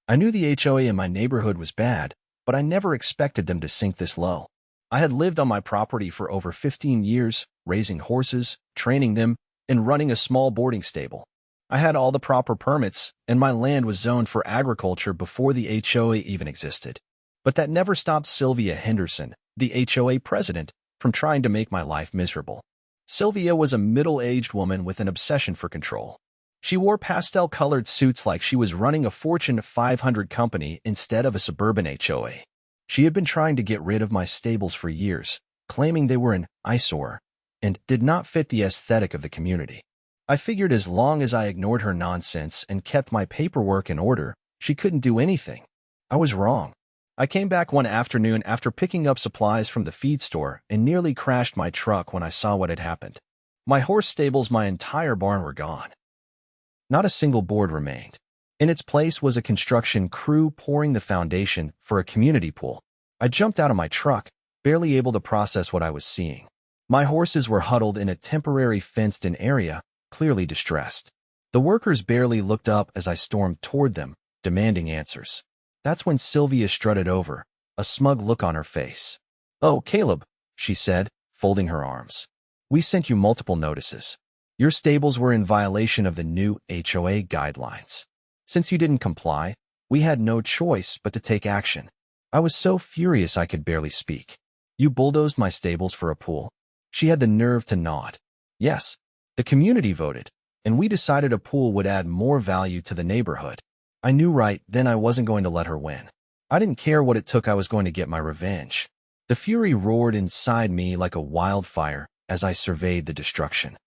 I knew the HOA in my neighborhood was bad, but I never expected them to sink this low. I had lived on my property for over 15 years, raising horses, training them, and running a small boarding stable. I had all the proper permits, and my land was zoned for agriculture before the HOA even existed. But that never stopped Sylvia Henderson, the HOA president, from trying to make my life miserable. Sylvia was a middle-aged woman with an obsession for control. She wore pastel-colored suits like she was running a Fortune 500 company instead of a suburban HOA. She had been trying to get rid of my stables for years, claiming they were an eyesore and did not fit the aesthetic of the community. I figured as long as I ignored her nonsense and kept my paperwork in order, she couldn't do anything. I was wrong. I came back one afternoon after picking up supplies from the feed store and nearly crashed my truck when I saw what had happened. My horse stables, my entire barn were gone. Not a single board remained. In its place was a construction crew pouring the foundation for a community pool. I jumped out of my truck, barely able to process what I was seeing. My horses were huddled in a temporary fenced-in area, clearly distressed. The workers barely looked up as I stormed toward them, demanding answers. That's when Sylvia strutted over, a smug look on her face. "Oh, Caleb," she said, folding her arms. "We sent you multiple notices. Your stables were in violation of the new HOA guidelines. Since you didn't comply, we had no choice but to take action." I was so furious I could barely speak. "You bulldozed my stables for a pool?" She had the nerve to nod. "Yes. The community voted, and we decided a pool would add more value to the neighborhood." I knew right then I wasn't going to let her win. I didn't care what it took. I was going to get my revenge. The fury roared inside me like a wildfire as I surveyed the destruction.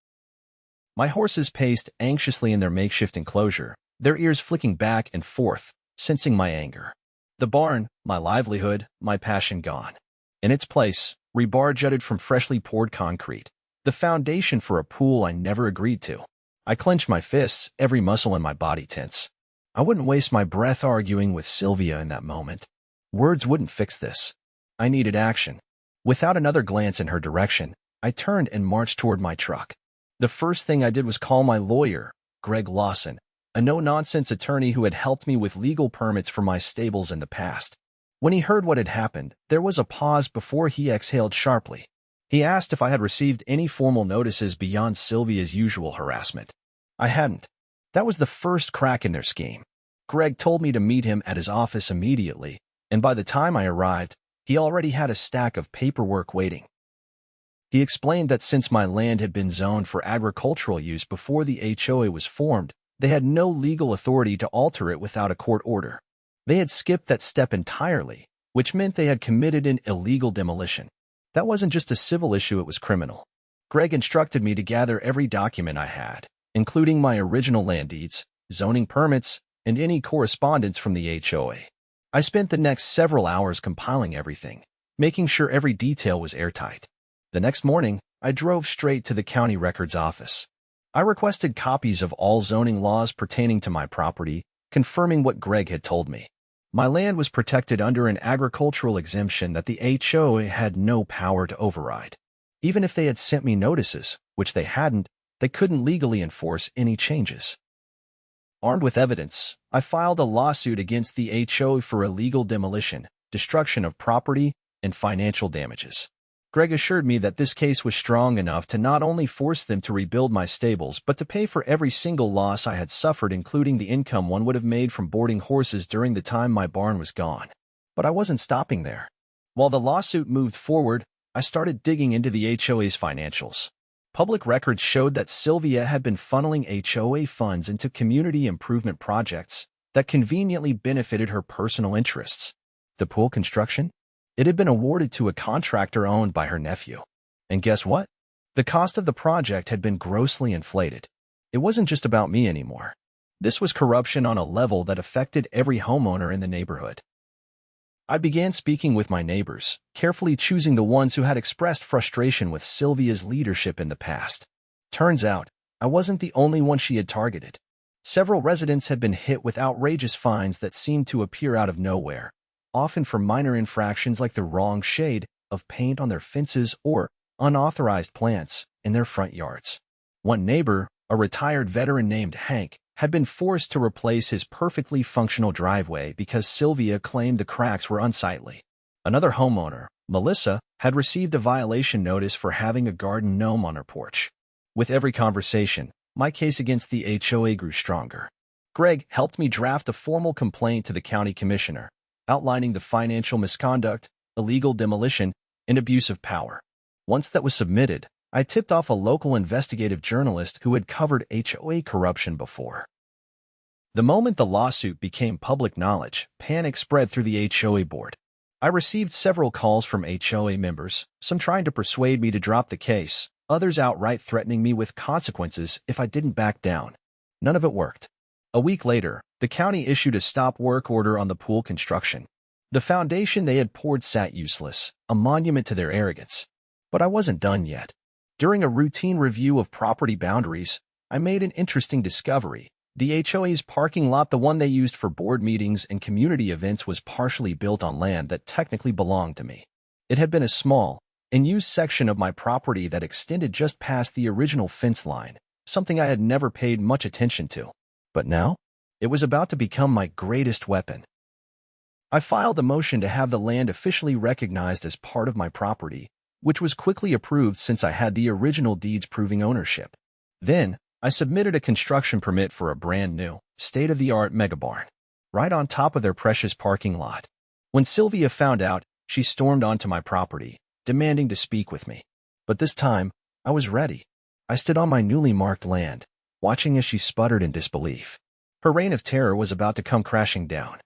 My horses paced anxiously in their makeshift enclosure, their ears flicking back and forth, sensing my anger. The barn, my livelihood, my passion gone. In its place, rebar jutted from freshly poured concrete, the foundation for a pool I never agreed to. I clenched my fists, every muscle in my body tense. I wouldn't waste my breath arguing with Sylvia in that moment. Words wouldn't fix this. I needed action. Without another glance in her direction, I turned and marched toward my truck. The first thing I did was call my lawyer, Greg Lawson, a no-nonsense attorney who had helped me with legal permits for my stables in the past. When he heard what had happened, there was a pause before he exhaled sharply. He asked if I had received any formal notices beyond Sylvia's usual harassment. I hadn't. That was the first crack in their scheme. Greg told me to meet him at his office immediately, and by the time I arrived, he already had a stack of paperwork waiting. He explained that since my land had been zoned for agricultural use before the HOA was formed, they had no legal authority to alter it without a court order. They had skipped that step entirely, which meant they had committed an illegal demolition. That wasn't just a civil issue, it was criminal. Greg instructed me to gather every document I had, including my original land deeds, zoning permits, and any correspondence from the HOA. I spent the next several hours compiling everything, making sure every detail was airtight. The next morning, I drove straight to the county records office. I requested copies of all zoning laws pertaining to my property, confirming what Greg had told me. My land was protected under an agricultural exemption that the HOA had no power to override. Even if they had sent me notices, which they hadn't, they couldn't legally enforce any changes. Armed with evidence, I filed a lawsuit against the HOA for illegal demolition, destruction of property, and financial damages. Greg assured me that this case was strong enough to not only force them to rebuild my stables, but to pay for every single loss I had suffered, including the income one would have made from boarding horses during the time my barn was gone. But I wasn't stopping there. While the lawsuit moved forward, I started digging into the HOA's financials. Public records showed that Sylvia had been funneling HOA funds into community improvement projects that conveniently benefited her personal interests. The pool construction? It had been awarded to a contractor owned by her nephew. And guess what? The cost of the project had been grossly inflated. It wasn't just about me anymore. This was corruption on a level that affected every homeowner in the neighborhood. I began speaking with my neighbors, carefully choosing the ones who had expressed frustration with Sylvia's leadership in the past. Turns out, I wasn't the only one she had targeted. Several residents had been hit with outrageous fines that seemed to appear out of nowhere, often for minor infractions like the wrong shade of paint on their fences or unauthorized plants in their front yards. One neighbor, a retired veteran named Hank, had been forced to replace his perfectly functional driveway because Sylvia claimed the cracks were unsightly. Another homeowner, Melissa, had received a violation notice for having a garden gnome on her porch. With every conversation, my case against the HOA grew stronger. Greg helped me draft a formal complaint to the county commissioner, outlining the financial misconduct, illegal demolition, and abuse of power. Once that was submitted, I tipped off a local investigative journalist who had covered HOA corruption before. The moment the lawsuit became public knowledge, panic spread through the HOA board. I received several calls from HOA members, some trying to persuade me to drop the case, others outright threatening me with consequences if I didn't back down. None of it worked. A week later, the county issued a stop work order on the pool construction. The foundation they had poured sat useless, a monument to their arrogance. But I wasn't done yet. During a routine review of property boundaries, I made an interesting discovery. The HOA's parking lot, the one they used for board meetings and community events, was partially built on land that technically belonged to me. It had been a small, unused section of my property that extended just past the original fence line, something I had never paid much attention to. But now, it was about to become my greatest weapon. I filed a motion to have the land officially recognized as part of my property, which was quickly approved since I had the original deeds proving ownership. Then, I submitted a construction permit for a brand-new, state-of-the-art megabarn, right on top of their precious parking lot. When Sylvia found out, she stormed onto my property, demanding to speak with me. But this time, I was ready. I stood on my newly marked land, watching as she sputtered in disbelief. Her reign of terror was about to come crashing down.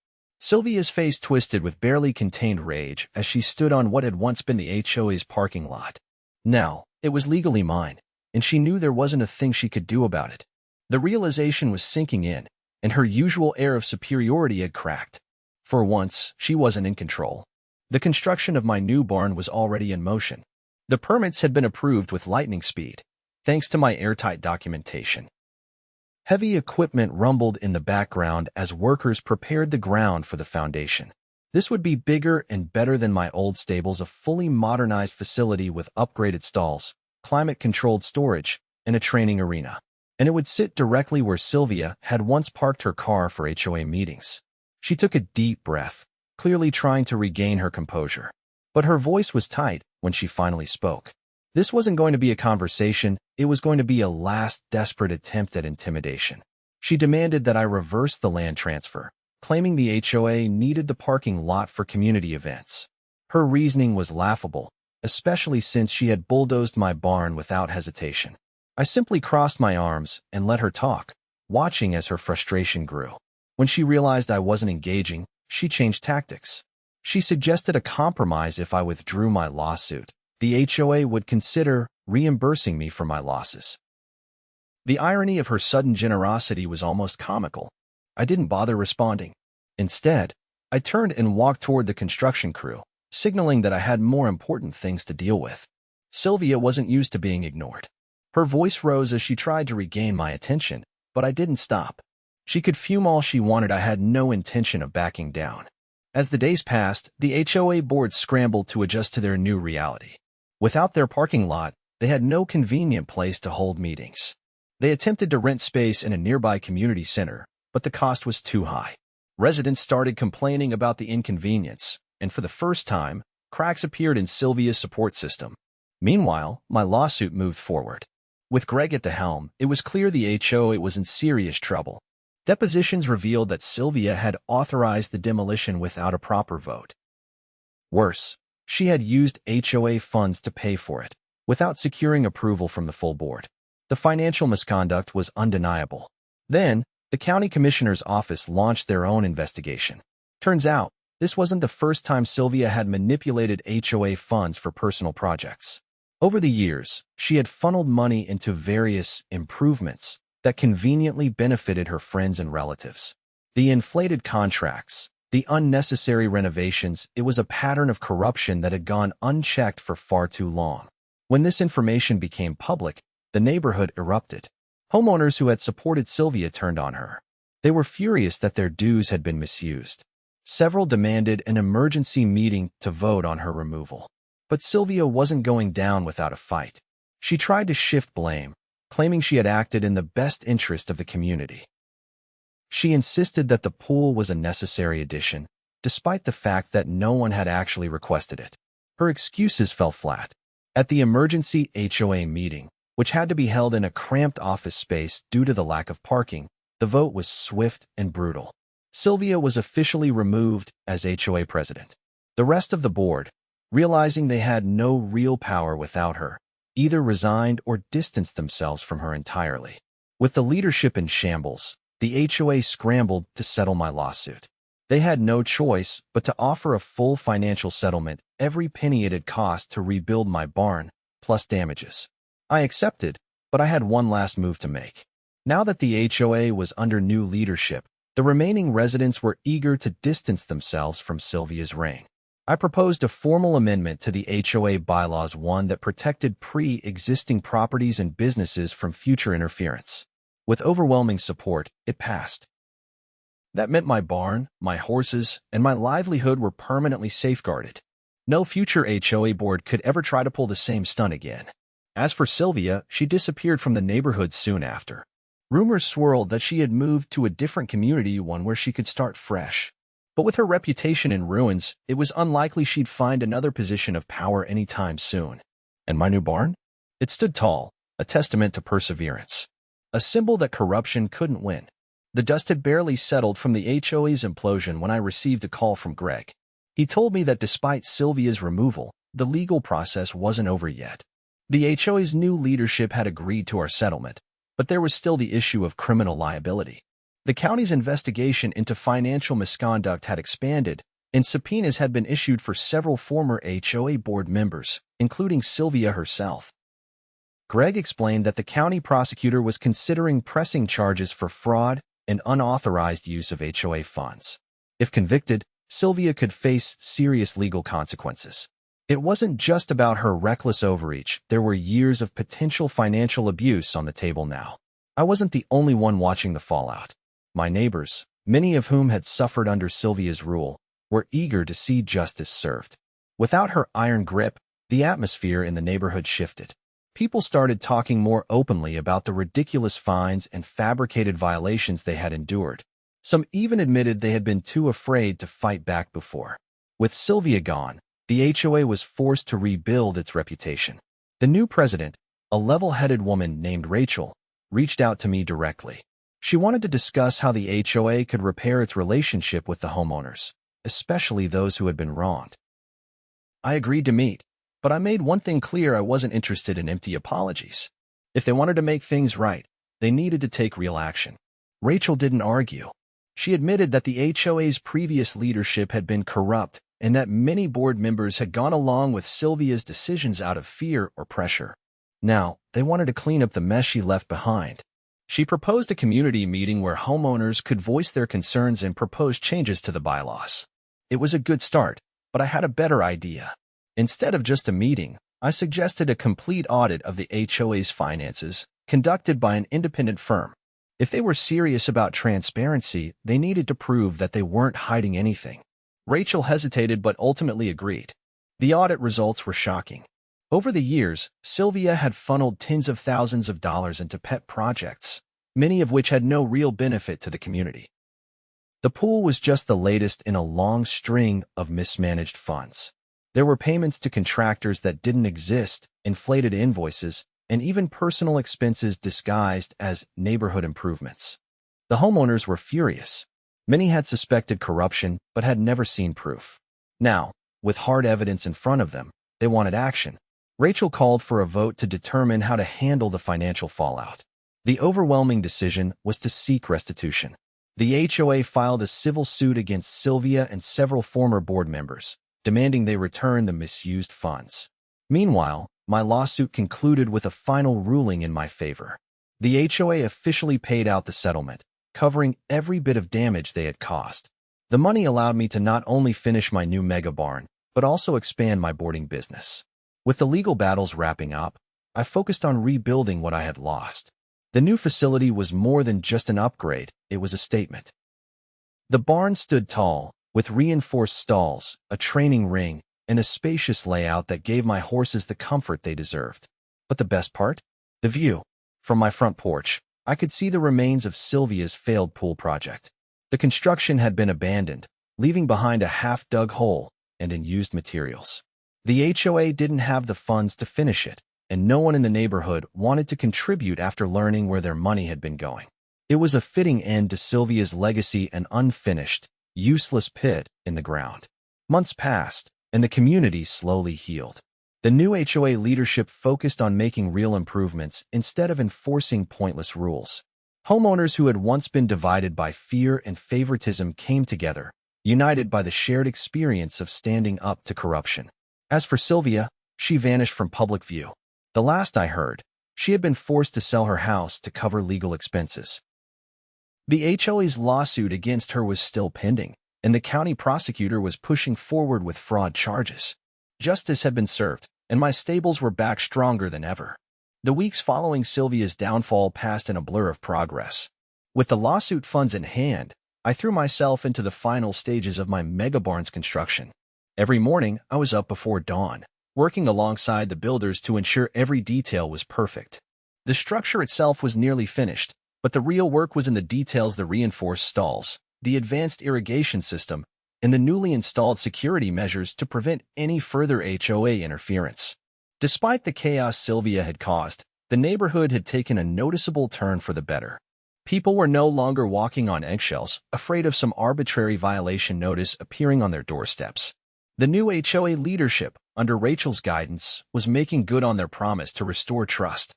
Sylvia's face twisted with barely contained rage as she stood on what had once been the HOA's parking lot. Now, it was legally mine, and she knew there wasn't a thing she could do about it. The realization was sinking in, and her usual air of superiority had cracked. For once, she wasn't in control. The construction of my new barn was already in motion. The permits had been approved with lightning speed, thanks to my airtight documentation. Heavy equipment rumbled in the background as workers prepared the ground for the foundation. This would be bigger and better than my old stables, a fully modernized facility with upgraded stalls, climate-controlled storage, and a training arena. And it would sit directly where Sylvia had once parked her car for HOA meetings. She took a deep breath, clearly trying to regain her composure. But her voice was tight when she finally spoke. This wasn't going to be a conversation, it was going to be a last desperate attempt at intimidation. She demanded that I reverse the land transfer, claiming the HOA needed the parking lot for community events. Her reasoning was laughable, especially since she had bulldozed my barn without hesitation. I simply crossed my arms and let her talk, watching as her frustration grew. When she realized I wasn't engaging, she changed tactics. She suggested a compromise. If I withdrew my lawsuit, the HOA would consider reimbursing me for my losses. The irony of her sudden generosity was almost comical. I didn't bother responding. Instead, I turned and walked toward the construction crew, signaling that I had more important things to deal with. Sylvia wasn't used to being ignored. Her voice rose as she tried to regain my attention, but I didn't stop. She could fume all she wanted. I had no intention of backing down. As the days passed, the HOA board scrambled to adjust to their new reality. Without their parking lot, they had no convenient place to hold meetings. They attempted to rent space in a nearby community center, but the cost was too high. Residents started complaining about the inconvenience, and for the first time, cracks appeared in Sylvia's support system. Meanwhile, my lawsuit moved forward. With Greg at the helm, it was clear the HOA was in serious trouble. Depositions revealed that Sylvia had authorized the demolition without a proper vote. Worse, she had used HOA funds to pay for it, without securing approval from the full board. The financial misconduct was undeniable. Then, the county commissioner's office launched their own investigation. Turns out, this wasn't the first time Sylvia had manipulated HOA funds for personal projects. Over the years, she had funneled money into various improvements that conveniently benefited her friends and relatives. The inflated contracts, the unnecessary renovations, it was a pattern of corruption that had gone unchecked for far too long. When this information became public, the neighborhood erupted. Homeowners who had supported Sylvia turned on her. They were furious that their dues had been misused. Several demanded an emergency meeting to vote on her removal. But Sylvia wasn't going down without a fight. She tried to shift blame, claiming she had acted in the best interest of the community. She insisted that the pool was a necessary addition, despite the fact that no one had actually requested it. Her excuses fell flat. At the emergency HOA meeting, which had to be held in a cramped office space due to the lack of parking, the vote was swift and brutal. Sylvia was officially removed as HOA president. The rest of the board, realizing they had no real power without her, either resigned or distanced themselves from her entirely. With the leadership in shambles, the HOA scrambled to settle my lawsuit. They had no choice but to offer a full financial settlement, every penny it had cost to rebuild my barn, plus damages. I accepted, but I had one last move to make. Now that the HOA was under new leadership, the remaining residents were eager to distance themselves from Sylvia's reign. I proposed a formal amendment to the HOA bylaws, one that protected pre-existing properties and businesses from future interference. With overwhelming support, it passed. That meant my barn, my horses, and my livelihood were permanently safeguarded. No future HOA board could ever try to pull the same stunt again. As for Sylvia, she disappeared from the neighborhood soon after. Rumors swirled that she had moved to a different community, one where she could start fresh. But with her reputation in ruins, it was unlikely she'd find another position of power anytime soon. And my new barn? It stood tall, a testament to perseverance. A symbol that corruption couldn't win. The dust had barely settled from the HOA's implosion when I received a call from Greg. He told me that despite Sylvia's removal, the legal process wasn't over yet. The HOA's new leadership had agreed to our settlement, but there was still the issue of criminal liability. The county's investigation into financial misconduct had expanded, and subpoenas had been issued for several former HOA board members, including Sylvia herself. Greg explained that the county prosecutor was considering pressing charges for fraud and unauthorized use of HOA funds. If convicted, Sylvia could face serious legal consequences. It wasn't just about her reckless overreach. There were years of potential financial abuse on the table now. I wasn't the only one watching the fallout. My neighbors, many of whom had suffered under Sylvia's rule, were eager to see justice served. Without her iron grip, the atmosphere in the neighborhood shifted. People started talking more openly about the ridiculous fines and fabricated violations they had endured. Some even admitted they had been too afraid to fight back before. With Sylvia gone, the HOA was forced to rebuild its reputation. The new president, a level-headed woman named Rachel, reached out to me directly. She wanted to discuss how the HOA could repair its relationship with the homeowners, especially those who had been wronged. I agreed to meet, but I made one thing clear: I wasn't interested in empty apologies. If they wanted to make things right, they needed to take real action. Rachel didn't argue. She admitted that the HOA's previous leadership had been corrupt and that many board members had gone along with Sylvia's decisions out of fear or pressure. Now, they wanted to clean up the mess she left behind. She proposed a community meeting where homeowners could voice their concerns and propose changes to the bylaws. It was a good start, but I had a better idea. Instead of just a meeting, I suggested a complete audit of the HOA's finances, conducted by an independent firm. If they were serious about transparency, they needed to prove that they weren't hiding anything. Rachel hesitated but ultimately agreed. The audit results were shocking. Over the years, Sylvia had funneled tens of thousands of dollars into pet projects, many of which had no real benefit to the community. The pool was just the latest in a long string of mismanaged funds. There were payments to contractors that didn't exist, inflated invoices, and even personal expenses disguised as neighborhood improvements. The homeowners were furious. Many had suspected corruption but had never seen proof. Now, with hard evidence in front of them, they wanted action. Rachel called for a vote to determine how to handle the financial fallout. The overwhelming decision was to seek restitution. The HOA filed a civil suit against Sylvia and several former board members, demanding they return the misused funds. Meanwhile, my lawsuit concluded with a final ruling in my favor. The HOA officially paid out the settlement, covering every bit of damage they had caused. The money allowed me to not only finish my new mega barn, but also expand my boarding business. With the legal battles wrapping up, I focused on rebuilding what I had lost. The new facility was more than just an upgrade, it was a statement. The barn stood tall, with reinforced stalls, a training ring, and a spacious layout that gave my horses the comfort they deserved. But the best part? The view. From my front porch, I could see the remains of Sylvia's failed pool project. The construction had been abandoned, leaving behind a half-dug hole and unused materials. The HOA didn't have the funds to finish it, and no one in the neighborhood wanted to contribute after learning where their money had been going. It was a fitting end to Sylvia's legacy, an unfinished, useless pit in the ground. Months passed, and the community slowly healed. The new HOA leadership focused on making real improvements instead of enforcing pointless rules. Homeowners who had once been divided by fear and favoritism came together, united by the shared experience of standing up to corruption. As for Sylvia, she vanished from public view. The last I heard, she had been forced to sell her house to cover legal expenses. The HOA's lawsuit against her was still pending, and the county prosecutor was pushing forward with fraud charges. Justice had been served, and my stables were back stronger than ever. The weeks following Sylvia's downfall passed in a blur of progress. With the lawsuit funds in hand, I threw myself into the final stages of my mega barn's construction. Every morning, I was up before dawn, working alongside the builders to ensure every detail was perfect. The structure itself was nearly finished, but the real work was in the details: the reinforced stalls, the advanced irrigation system, and the newly installed security measures to prevent any further HOA interference. Despite the chaos Sylvia had caused, the neighborhood had taken a noticeable turn for the better. People were no longer walking on eggshells, afraid of some arbitrary violation notice appearing on their doorsteps. The new HOA leadership, under Rachel's guidance, was making good on their promise to restore trust.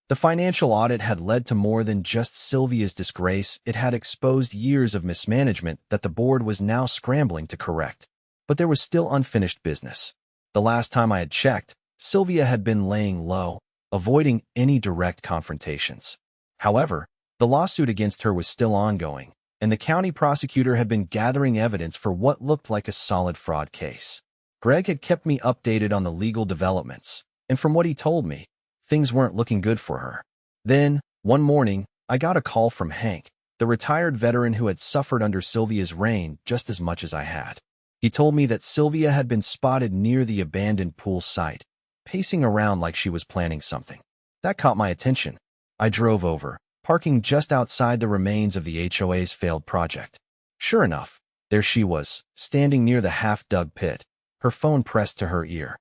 The financial audit had led to more than just Sylvia's disgrace. It had exposed years of mismanagement that the board was now scrambling to correct. But there was still unfinished business. The last time I had checked, Sylvia had been laying low, avoiding any direct confrontations. However, the lawsuit against her was still ongoing, and the county prosecutor had been gathering evidence for what looked like a solid fraud case. Greg had kept me updated on the legal developments, and from what he told me, things weren't looking good for her. Then, one morning, I got a call from Hank, the retired veteran who had suffered under Sylvia's reign just as much as I had. He told me that Sylvia had been spotted near the abandoned pool site, pacing around like she was planning something. That caught my attention. I drove over, parking just outside the remains of the HOA's failed project. Sure enough, there she was, standing near the half-dug pit, her phone pressed to her ear.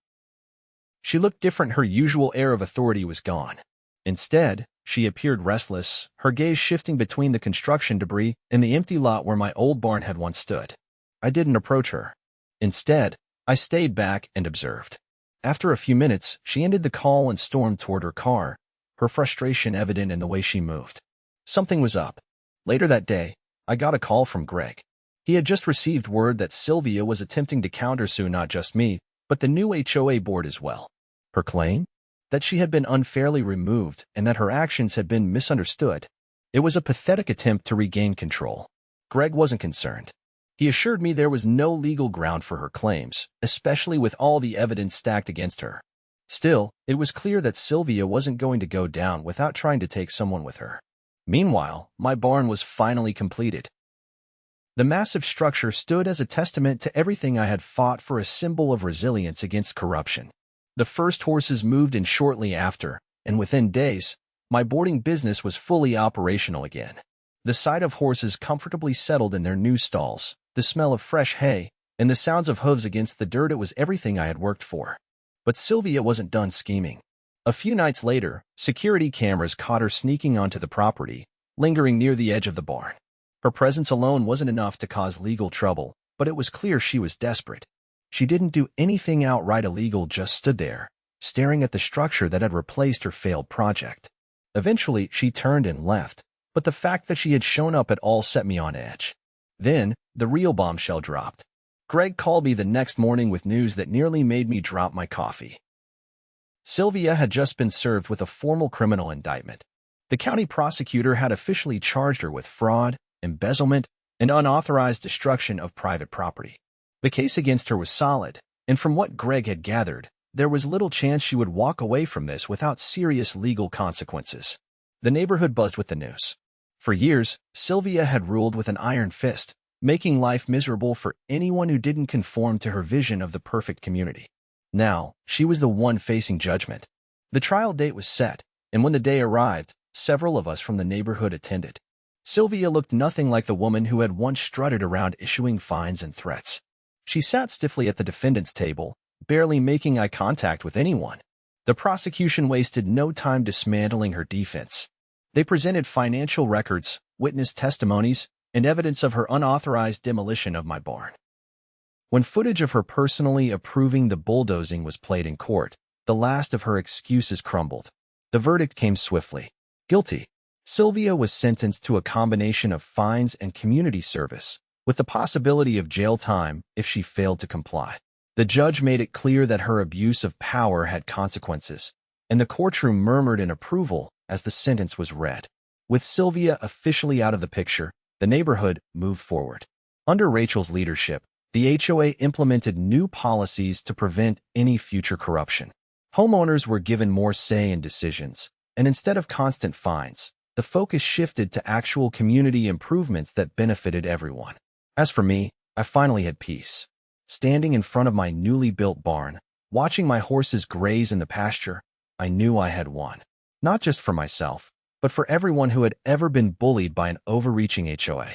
She looked different. Her usual air of authority was gone. Instead, she appeared restless, her gaze shifting between the construction debris and the empty lot where my old barn had once stood. I didn't approach her. Instead, I stayed back and observed. After a few minutes, she ended the call and stormed toward her car, her frustration evident in the way she moved. Something was up. Later that day, I got a call from Greg. He had just received word that Sylvia was attempting to countersue not just me, but the new HOA board as well. Her claim? That she had been unfairly removed and that her actions had been misunderstood. It was a pathetic attempt to regain control. Greg wasn't concerned. He assured me there was no legal ground for her claims, especially with all the evidence stacked against her. Still, it was clear that Sylvia wasn't going to go down without trying to take someone with her. Meanwhile, my barn was finally completed. The massive structure stood as a testament to everything I had fought for, a symbol of resilience against corruption. The first horses moved in shortly after, and within days, my boarding business was fully operational again. The sight of horses comfortably settled in their new stalls, the smell of fresh hay, and the sounds of hooves against the dirt, it was everything I had worked for. But Sylvia wasn't done scheming. A few nights later, security cameras caught her sneaking onto the property, lingering near the edge of the barn. Her presence alone wasn't enough to cause legal trouble, but it was clear she was desperate. She didn't do anything outright illegal, just stood there, staring at the structure that had replaced her failed project. Eventually, she turned and left, but the fact that she had shown up at all set me on edge. Then, the real bombshell dropped. Greg called me the next morning with news that nearly made me drop my coffee. Sylvia had just been served with a formal criminal indictment. The county prosecutor had officially charged her with fraud, embezzlement, and unauthorized destruction of private property. The case against her was solid, and from what Greg had gathered, there was little chance she would walk away from this without serious legal consequences. The neighborhood buzzed with the news. For years, Sylvia had ruled with an iron fist, making life miserable for anyone who didn't conform to her vision of the perfect community. Now, she was the one facing judgment. The trial date was set, and when the day arrived, several of us from the neighborhood attended. Sylvia looked nothing like the woman who had once strutted around issuing fines and threats. She sat stiffly at the defendant's table, barely making eye contact with anyone. The prosecution wasted no time dismantling her defense. They presented financial records, witness testimonies, and evidence of her unauthorized demolition of my barn. When footage of her personally approving the bulldozing was played in court, the last of her excuses crumbled. The verdict came swiftly. Guilty. Sylvia was sentenced to a combination of fines and community service, with the possibility of jail time if she failed to comply. The judge made it clear that her abuse of power had consequences, and the courtroom murmured in approval as the sentence was read. With Sylvia officially out of the picture, the neighborhood moved forward. Under Rachel's leadership, the HOA implemented new policies to prevent any future corruption. Homeowners were given more say in decisions, and instead of constant fines, the focus shifted to actual community improvements that benefited everyone. As for me, I finally had peace. Standing in front of my newly built barn, watching my horses graze in the pasture, I knew I had won. Not just for myself, but for everyone who had ever been bullied by an overreaching HOA.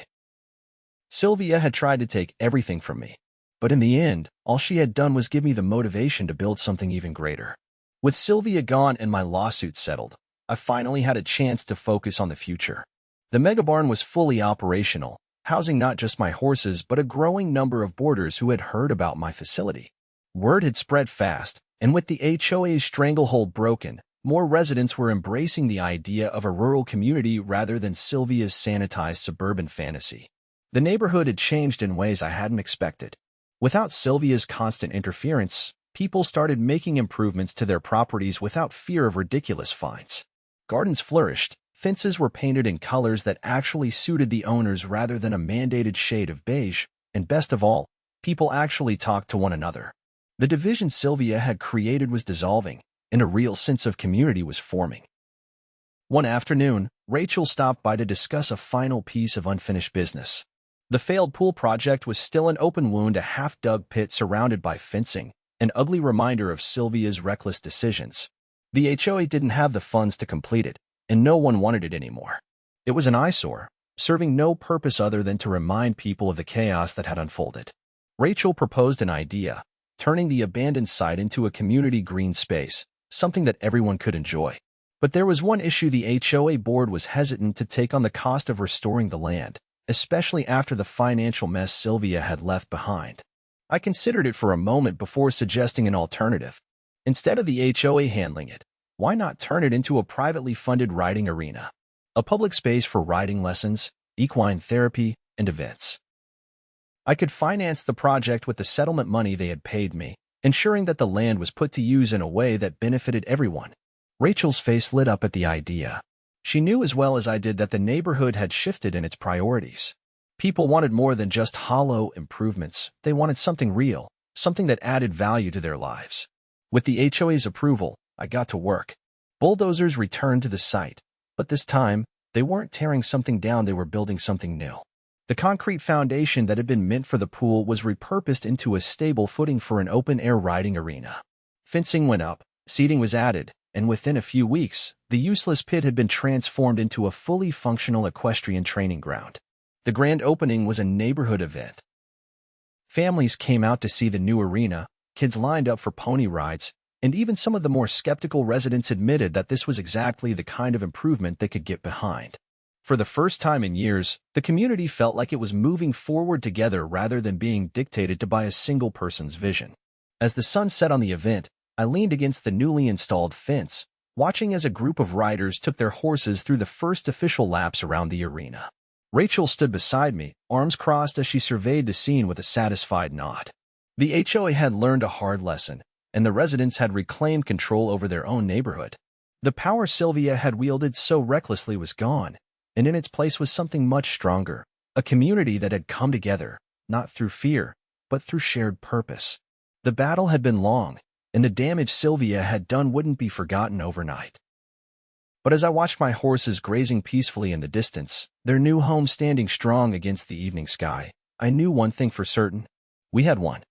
Sylvia had tried to take everything from me, but in the end, all she had done was give me the motivation to build something even greater. With Sylvia gone and my lawsuit settled, I finally had a chance to focus on the future. The mega barn was fully operational, housing not just my horses but a growing number of boarders who had heard about my facility. Word had spread fast, and with the HOA's stranglehold broken, more residents were embracing the idea of a rural community rather than Sylvia's sanitized suburban fantasy. The neighborhood had changed in ways I hadn't expected. Without Sylvia's constant interference, people started making improvements to their properties without fear of ridiculous fines. Gardens flourished, fences were painted in colors that actually suited the owners rather than a mandated shade of beige, and best of all, people actually talked to one another. The division Sylvia had created was dissolving, and a real sense of community was forming. One afternoon, Rachel stopped by to discuss a final piece of unfinished business. The failed pool project was still an open wound, a half-dug pit surrounded by fencing, an ugly reminder of Sylvia's reckless decisions. The HOA didn't have the funds to complete it, and no one wanted it anymore. It was an eyesore, serving no purpose other than to remind people of the chaos that had unfolded. Rachel proposed an idea, turning the abandoned site into a community green space, something that everyone could enjoy. But there was one issue: the HOA board was hesitant to take on the cost of restoring the land, especially after the financial mess Sylvia had left behind. I considered it for a moment before suggesting an alternative. Instead of the HOA handling it, why not turn it into a privately funded riding arena? A public space for riding lessons, equine therapy, and events. I could finance the project with the settlement money they had paid me, ensuring that the land was put to use in a way that benefited everyone. Rachel's face lit up at the idea. She knew as well as I did that the neighborhood had shifted in its priorities. People wanted more than just hollow improvements. They wanted something real, something that added value to their lives. With the HOA's approval, I got to work. Bulldozers returned to the site, but this time, they weren't tearing something down, they were building something new. The concrete foundation that had been meant for the pool was repurposed into a stable footing for an open-air riding arena. Fencing went up, seating was added, and within a few weeks, the useless pit had been transformed into a fully functional equestrian training ground. The grand opening was a neighborhood event. Families came out to see the new arena, kids lined up for pony rides, and even some of the more skeptical residents admitted that this was exactly the kind of improvement they could get behind. For the first time in years, the community felt like it was moving forward together rather than being dictated to by a single person's vision. As the sun set on the event, I leaned against the newly installed fence, watching as a group of riders took their horses through the first official laps around the arena. Rachel stood beside me, arms crossed as she surveyed the scene with a satisfied nod. The HOA had learned a hard lesson, and the residents had reclaimed control over their own neighborhood. The power Sylvia had wielded so recklessly was gone, and in its place was something much stronger, a community that had come together, not through fear, but through shared purpose. The battle had been long, and the damage Sylvia had done wouldn't be forgotten overnight. But as I watched my horses grazing peacefully in the distance, their new home standing strong against the evening sky, I knew one thing for certain: we had won.